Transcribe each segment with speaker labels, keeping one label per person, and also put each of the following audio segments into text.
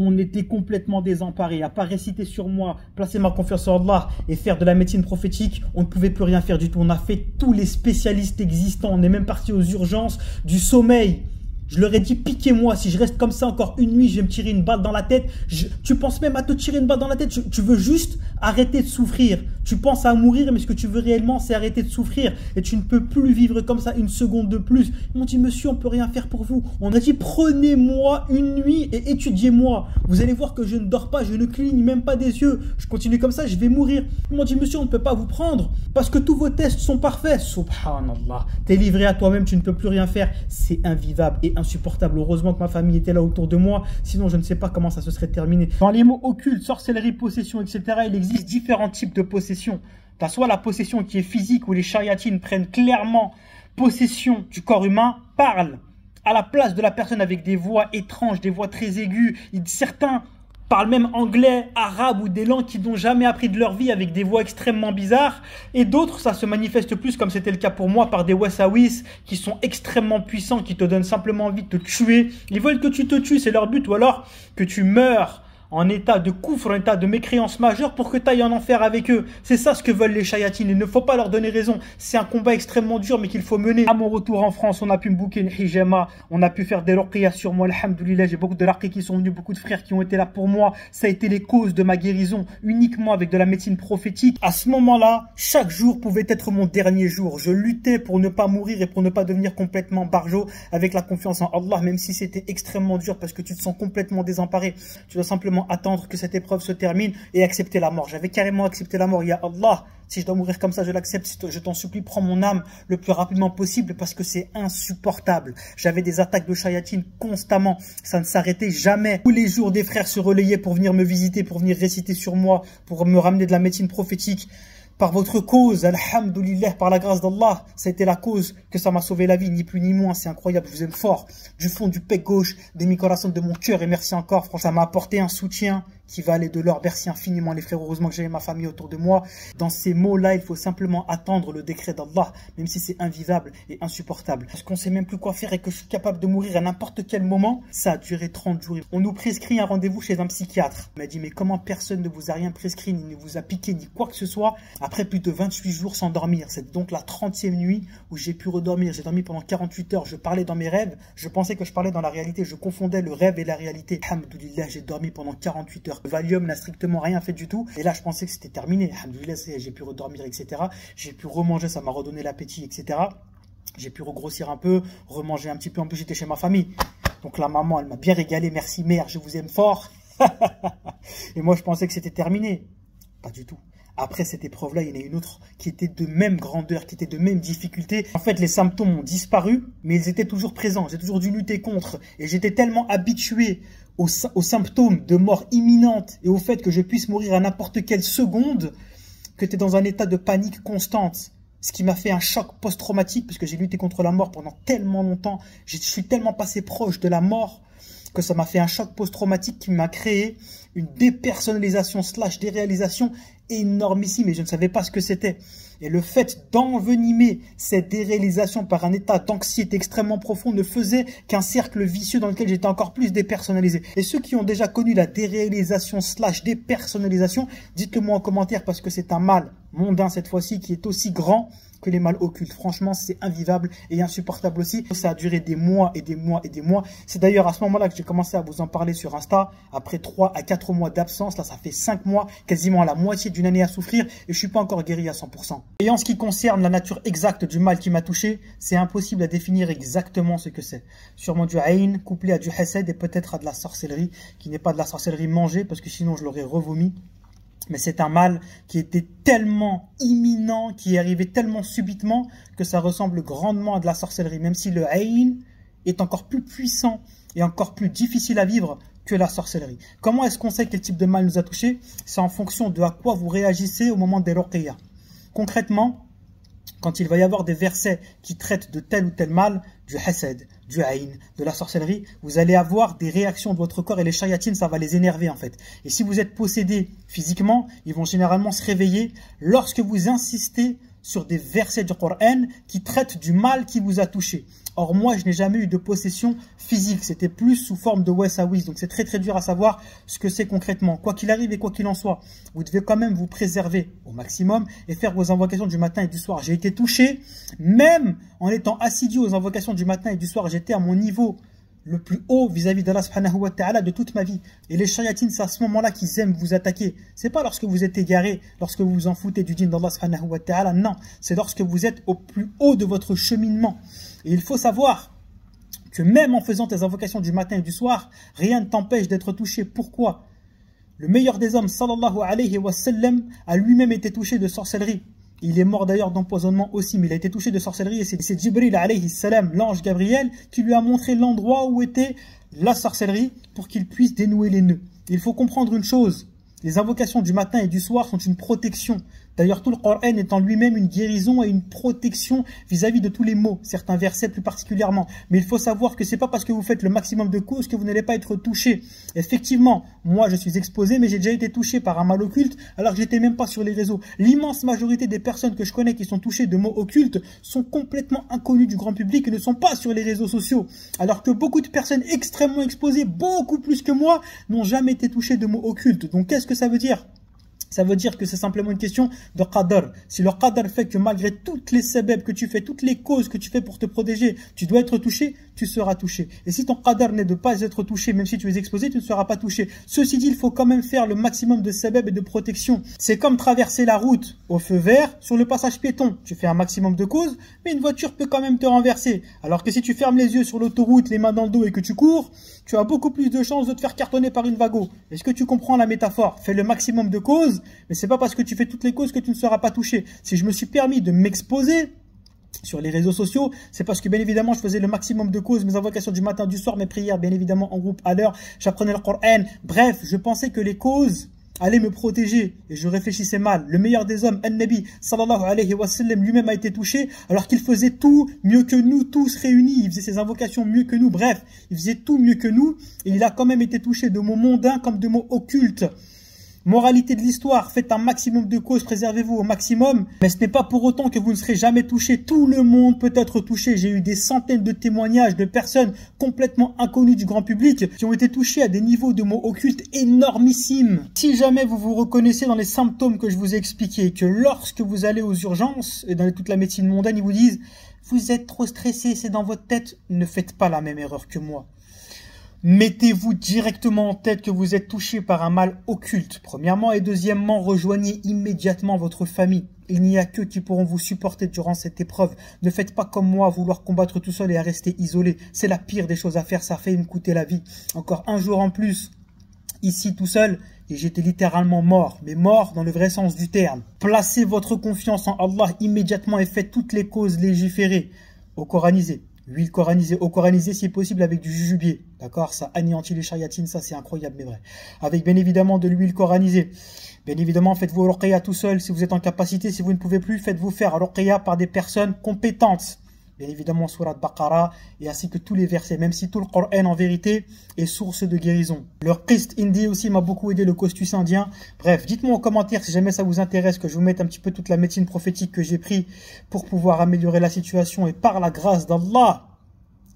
Speaker 1: On était complètement désemparés, à part réciter sur moi, placer ma confiance en Allah et faire de la médecine prophétique, on ne pouvait plus rien faire du tout. On a fait tous les spécialistes existants, on est même parti aux urgences du sommeil. Je leur ai dit, piquez-moi, si je reste comme ça encore une nuit, je vais me tirer une balle dans la tête. Tu penses même à te tirer une balle dans la tête, tu veux juste arrêter de souffrir. Tu penses à mourir, mais ce que tu veux réellement, c'est arrêter de souffrir. Et tu ne peux plus vivre comme ça une seconde de plus. Ils m'ont dit, monsieur, on ne peut rien faire pour vous. On a dit, prenez-moi une nuit et étudiez-moi. Vous allez voir que je ne dors pas, je ne cligne même pas des yeux. Je continue comme ça, je vais mourir. Ils m'ont dit, monsieur, on ne peut pas vous prendre parce que tous vos tests sont parfaits. Subhanallah. T'es livré à toi-même, tu ne peux plus rien faire. C'est invivable et insupportable. Heureusement que ma famille était là autour de moi, sinon je ne sais pas comment ça se serait terminé. Dans les mots occultes, sorcellerie, possession, etc., il existe différents types de possession. Tu as soit la possession qui est physique, où les chariatines prennent clairement possession du corps humain, parlent à la place de la personne avec des voix étranges, des voix très aiguës. Certains parlent même anglais, arabe ou des langues qu'ils n'ont jamais appris de leur vie avec des voix extrêmement bizarres. Et d'autres, ça se manifeste plus, comme c'était le cas pour moi, par des wessawis qui sont extrêmement puissants, qui te donnent simplement envie de te tuer. Ils veulent que tu te tues, c'est leur but, ou alors que tu meurs en état de coufre, en état de mécréance majeure pour que tu ailles en enfer avec eux. C'est ça ce que veulent les chayatines. Il ne faut pas leur donner raison. C'est un combat extrêmement dur mais qu'il faut mener. À mon retour en France, on a pu me booker une hijama, on a pu faire des ruqyas sur moi, alhamdoulilah. J'ai beaucoup de ruqyas qui sont venus, beaucoup de frères qui ont été là pour moi. Ça a été les causes de ma guérison, uniquement avec de la médecine prophétique. À ce moment-là, chaque jour pouvait être mon dernier jour. Je luttais pour ne pas mourir et pour ne pas devenir complètement barjo, avec la confiance en Allah, même si c'était extrêmement dur parce que tu te sens complètement désemparé. Tu dois simplement attendre que cette épreuve se termine et accepter la mort. J'avais carrément accepté la mort. Ya Allah, si je dois mourir comme ça, je l'accepte. Je t'en supplie, prends mon âme le plus rapidement possible parce que c'est insupportable. J'avais des attaques de chayatine constamment. Ça ne s'arrêtait jamais. Tous les jours, des frères se relayaient pour venir me visiter, pour venir réciter sur moi, pour me ramener de la médecine prophétique. Par votre cause, alhamdoulilah, par la grâce d'Allah, ça a été la cause que ça m'a sauvé la vie, ni plus ni moins, c'est incroyable, je vous aime fort, du fond du pec gauche, des mi-corazones de mon cœur, et merci encore, franchement, ça m'a apporté un soutien qui valait de l'or, merci infiniment les frères, heureusement que j'avais ma famille autour de moi. Dans ces mots-là, il faut simplement attendre le décret d'Allah, même si c'est invivable et insupportable. Parce qu'on sait même plus quoi faire et que je suis capable de mourir à n'importe quel moment, ça a duré 30 jours. On nous prescrit un rendez-vous chez un psychiatre. Il m'a dit, mais comment personne ne vous a rien prescrit, ni ne vous a piqué, ni quoi que ce soit, après plus de 28 jours sans dormir. C'est donc la 30e nuit où j'ai pu redormir. J'ai dormi pendant 48 heures, je parlais dans mes rêves, je pensais que je parlais dans la réalité, je confondais le rêve et la réalité. Alhamdoulilah, j'ai dormi pendant 48 heures. Le Valium n'a strictement rien fait du tout. Et là, je pensais que c'était terminé. Alhamdoulilah, j'ai pu redormir, etc. J'ai pu remanger, ça m'a redonné l'appétit, etc. J'ai pu regrossir un peu, remanger un petit peu. En plus, j'étais chez ma famille. Donc la maman, elle m'a bien régalé. Merci mère, je vous aime fort. Et moi, je pensais que c'était terminé. Pas du tout. Après cette épreuve-là, il y en a une autre qui était de même grandeur, qui était de même difficulté. En fait, les symptômes ont disparu, mais ils étaient toujours présents. J'ai toujours dû lutter contre. Et j'étais tellement habitué aux symptômes de mort imminente et au fait que je puisse mourir à n'importe quelle seconde que tu es dans un état de panique constante. Ce qui m'a fait un choc post-traumatique parce que j'ai lutté contre la mort pendant tellement longtemps. Je suis tellement passé proche de la mort que ça m'a fait un choc post-traumatique qui m'a créé une dépersonnalisation / déréalisation énormissime et je ne savais pas ce que c'était. Et le fait d'envenimer cette déréalisation par un état d'anxiété extrêmement profond ne faisait qu'un cercle vicieux dans lequel j'étais encore plus dépersonnalisé. Et ceux qui ont déjà connu la déréalisation / dépersonnalisation, dites-le moi en commentaire parce que c'est un mal mondain cette fois-ci qui est aussi grand que les mal occultes. Franchement, c'est invivable et insupportable aussi. Ça a duré des mois et des mois et des mois. C'est d'ailleurs à ce moment-là que j'ai commencé à vous en parler sur Insta. Après 3 à 4 mois d'absence, là ça fait 5 mois, quasiment la moitié d'une année à souffrir et je suis pas encore guéri à 100%. Et en ce qui concerne la nature exacte du mal qui m'a touché, c'est impossible à définir exactement ce que c'est. Sûrement du aïn couplé à du hased et peut-être à de la sorcellerie, qui n'est pas de la sorcellerie mangée parce que sinon je l'aurais revomi. Mais c'est un mal qui était tellement imminent, qui est arrivé tellement subitement que ça ressemble grandement à de la sorcellerie. Même si le aïn est encore plus puissant et encore plus difficile à vivre que la sorcellerie. Comment est-ce qu'on sait quel type de mal nous a touché? C'est en fonction de à quoi vous réagissez au moment des ruqyas. Concrètement, quand il va y avoir des versets qui traitent de tel ou tel mal, du hased, du aïn, de la sorcellerie, vous allez avoir des réactions de votre corps et les chayatines, ça va les énerver en fait. Et si vous êtes possédé physiquement, ils vont généralement se réveiller lorsque vous insistez sur des versets du Coran qui traitent du mal qui vous a touché. Or moi, je n'ai jamais eu de possession physique, c'était plus sous forme de wasawis. Donc c'est très très dur à savoir ce que c'est concrètement. Quoi qu'il arrive et quoi qu'il en soit, vous devez quand même vous préserver au maximum et faire vos invocations du matin et du soir. J'ai été touché, même en étant assidu aux invocations du matin et du soir, j'étais à mon niveau le plus haut vis-à-vis d'Allah subhanahu wa ta'ala de toute ma vie. Et les shayatines, c'est à ce moment-là qu'ils aiment vous attaquer. C'est pas lorsque vous êtes égaré, lorsque vous vous en foutez du dîn d'Allah subhanahu wa ta'ala, non. C'est lorsque vous êtes au plus haut de votre cheminement. Et il faut savoir que même en faisant tes invocations du matin et du soir, rien ne t'empêche d'être touché. Pourquoi? Le meilleur des hommes, sallallahu alayhi wa sallam, a lui-même été touché de sorcellerie. Il est mort d'ailleurs d'empoisonnement aussi, mais il a été touché de sorcellerie et c'est Jibril alayhi salam, l'ange Gabriel, qui lui a montré l'endroit où était la sorcellerie pour qu'il puisse dénouer les nœuds. Il faut comprendre une chose, les invocations du matin et du soir sont une protection. D'ailleurs, tout le Coran est en lui-même une guérison et une protection vis-à-vis de tous les maux, certains versets plus particulièrement. Mais il faut savoir que c'est pas parce que vous faites le maximum de causes que vous n'allez pas être touché. Effectivement, moi je suis exposé, mais j'ai déjà été touché par un mal occulte alors que j'étais même pas sur les réseaux. L'immense majorité des personnes que je connais qui sont touchées de maux occultes sont complètement inconnues du grand public et ne sont pas sur les réseaux sociaux. Alors que beaucoup de personnes extrêmement exposées, beaucoup plus que moi, n'ont jamais été touchées de maux occultes. Donc qu'est-ce que ça veut dire ? Ça veut dire que c'est simplement une question de qadar. Si le qadar fait que malgré toutes les sabab que tu fais, toutes les causes que tu fais pour te protéger, tu dois être touché, tu seras touché. Et si ton qadar n'est de pas être touché, même si tu es exposé, tu ne seras pas touché. Ceci dit, il faut quand même faire le maximum de sabab et de protection. C'est comme traverser la route au feu vert sur le passage piéton. Tu fais un maximum de causes, mais une voiture peut quand même te renverser. Alors que si tu fermes les yeux sur l'autoroute, les mains dans le dos et que tu cours, tu as beaucoup plus de chances de te faire cartonner par une wagon. Est-ce que tu comprends la métaphore? Fais le maximum de causes, mais c'est pas parce que tu fais toutes les causes que tu ne seras pas touché. Si je me suis permis de m'exposer sur les réseaux sociaux, c'est parce que bien évidemment je faisais le maximum de causes, mes invocations du matin, du soir, mes prières bien évidemment en groupe à l'heure, j'apprenais le Coran. Bref, je pensais que les causes allaient me protéger et je réfléchissais mal. Le meilleur des hommes, An-Nabi sallallahu alayhi wa sallam, lui-même a été touché alors qu'il faisait tout mieux que nous tous réunis. Il faisait ses invocations mieux que nous. Bref, il faisait tout mieux que nous et il a quand même été touché de mots mondains comme de mots occultes. Moralité de l'histoire, faites un maximum de causes, préservez-vous au maximum, mais ce n'est pas pour autant que vous ne serez jamais touché. Tout le monde peut être touché. J'ai eu des centaines de témoignages de personnes complètement inconnues du grand public qui ont été touchées à des niveaux de mots occultes énormissimes. Si jamais vous vous reconnaissez dans les symptômes que je vous ai expliqués, que lorsque vous allez aux urgences et dans toute la médecine mondaine, ils vous disent « vous êtes trop stressé, c'est dans votre tête », ne faites pas la même erreur que moi. Mettez-vous directement en tête que vous êtes touché par un mal occulte, premièrement, et deuxièmement, rejoignez immédiatement votre famille. Il n'y a qu'eux qui pourront vous supporter durant cette épreuve. Ne faites pas comme moi, vouloir combattre tout seul et à rester isolé. C'est la pire des choses à faire, ça fait me coûter la vie. Encore un jour en plus, ici tout seul, et j'étais littéralement mort, mais mort dans le vrai sens du terme. Placez votre confiance en Allah immédiatement et faites toutes les causes légiférées au coranisé. Huile coranisée, eau coranisée si possible avec du jujubier, d'accord, ça anéantit les chariatines, ça c'est incroyable mais vrai. Avec bien évidemment de l'huile coranisée. Bien évidemment, faites-vous ruqya tout seul si vous êtes en capacité, si vous ne pouvez plus, faites-vous faire ruqya par des personnes compétentes. Bien évidemment, Surat Baqara et ainsi que tous les versets, même si tout le Coran en vérité est source de guérison. Le Qist Indi aussi m'a beaucoup aidé, le costus indien. Bref, dites-moi en commentaire si jamais ça vous intéresse que je vous mette un petit peu toute la médecine prophétique que j'ai pris pour pouvoir améliorer la situation et par la grâce d'Allah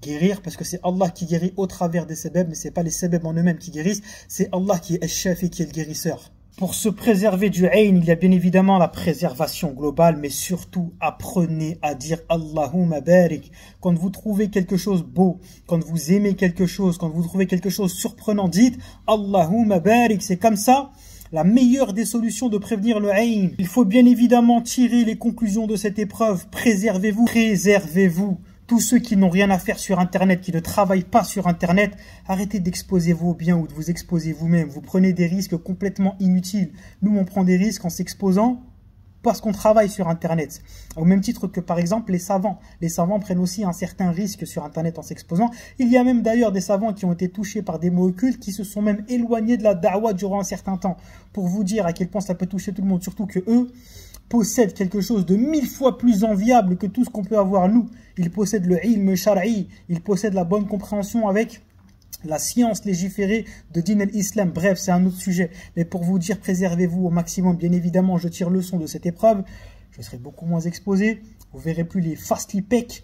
Speaker 1: guérir, parce que c'est Allah qui guérit au travers des sebeb, mais c'est pas les sebeb en eux-mêmes qui guérissent, c'est Allah qui est Al-Shafi, qui est le guérisseur. Pour se préserver du hayn, il y a bien évidemment la préservation globale, mais surtout apprenez à dire Allahumma barik. Quand vous trouvez quelque chose beau, quand vous aimez quelque chose, quand vous trouvez quelque chose surprenant, dites Allahumma barik. C'est comme ça la meilleure des solutions de prévenir le hayn. Il faut bien évidemment tirer les conclusions de cette épreuve. Préservez-vous, préservez-vous. Tous ceux qui n'ont rien à faire sur Internet, qui ne travaillent pas sur Internet, arrêtez d'exposer vos biens ou de vous exposer vous-même. Vous prenez des risques complètement inutiles. Nous, on prend des risques en s'exposant parce qu'on travaille sur Internet. Au même titre que, par exemple, les savants. Les savants prennent aussi un certain risque sur Internet en s'exposant. Il y a même d'ailleurs des savants qui ont été touchés par des mots occultes, qui se sont même éloignés de la da'wa durant un certain temps. Pour vous dire à quel point ça peut toucher tout le monde, surtout que eux possèdent quelque chose de 1000 fois plus enviable que tout ce qu'on peut avoir nous. Ils possèdent le ilm shar'i, ils possèdent la bonne compréhension avec la science légiférée de Din al-Islam. Bref, c'est un autre sujet. Mais pour vous dire, préservez-vous au maximum. Bien évidemment, je tire leçon de cette épreuve. Je serai beaucoup moins exposé. Vous verrez plus les fastly pecs.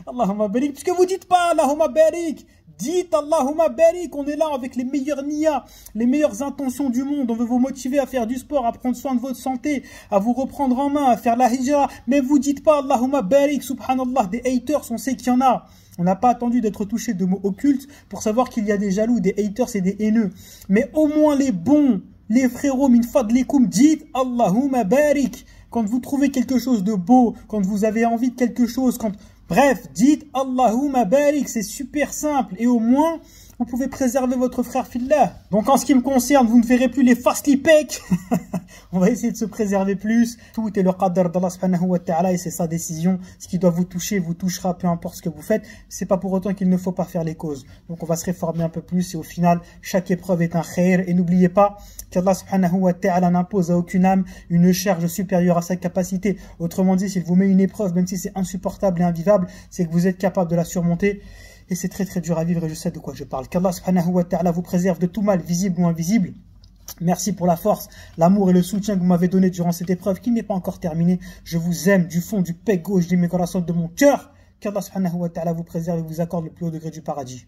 Speaker 1: Allahumma barik. Puisque vous dites pas Allahumma barik. Dites Allahumma barik. On est là avec les meilleures niyas, les meilleures intentions du monde. On veut vous motiver à faire du sport, à prendre soin de votre santé, à vous reprendre en main, à faire la hijra. Mais vous dites pas Allahumma barik. Subhanallah, des haters, on sait qu'il y en a. On n'a pas attendu d'être touché de mots occultes pour savoir qu'il y a des jaloux, des haters et des haineux. Mais au moins les bons, les frérots, min fadlikum, dites Allahumma barik. Quand vous trouvez quelque chose de beau, quand vous avez envie de quelque chose, bref, dites Allahumma barik, c'est super simple. Et au moins, vous pouvez préserver votre frère fillah. Donc en ce qui me concerne, vous ne verrez plus les fastly pecs. On va essayer de se préserver plus. Tout est le qadr d'Allah subhanahu wa ta'ala et c'est sa décision. Ce qui doit vous toucher, vous touchera, peu importe ce que vous faites. C'est pas pour autant qu'il ne faut pas faire les causes. Donc on va se réformer un peu plus et au final, chaque épreuve est un khair. Et n'oubliez pas qu'Allah subhanahu wa ta'ala n'impose à aucune âme une charge supérieure à sa capacité. Autrement dit, s'il vous met une épreuve, même si c'est insupportable et invivable, c'est que vous êtes capable de la surmonter. Et c'est très très dur à vivre et je sais de quoi je parle. Qu'Allah subhanahu wa ta'ala vous préserve de tout mal, visible ou invisible. Merci pour la force, l'amour et le soutien que vous m'avez donné durant cette épreuve qui n'est pas encore terminée. Je vous aime du fond du pec gauche de mes coraçons de mon cœur. Qu'Allah subhanahu wa ta'ala vous préserve et vous accorde le plus haut degré du paradis.